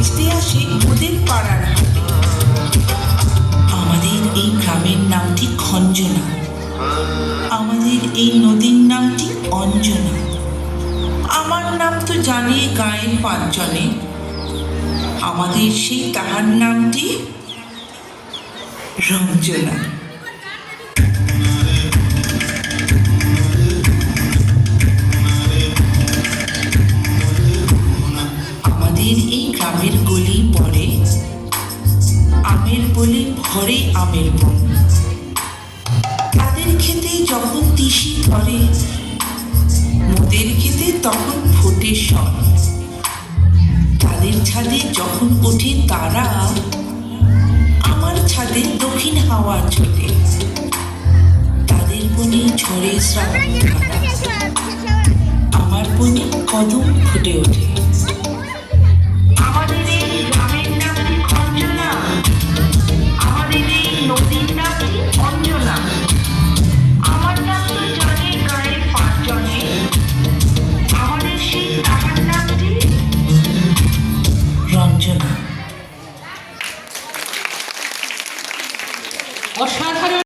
বেচতে আসে ওদের পাড়ার হাটে। আমাদের এই গ্রামের নামটি খঞ্জনা, আমাদের এই নদীর নামটি অঞ্জনা। আমার নাম তো জানে গায়ের পাঁচজনে, আমাদের সেই তাহার নামটি রঞ্জনা। আমাদের এই গ্রামের গলি পরে আমের বলে ভরে আমের বন। তাদের খেতে যখন তিসি ধরে, মোদের খেতে তখন ফোটে সর। তাদের ছাদে যখন ওঠে তারা, আমার ছাদে দক্ষিণ হাওয়া ছোটে। তাদের বনে ঝরে শ্রাবণ ধারা, আমার বনে কদম ফুটে ওঠে।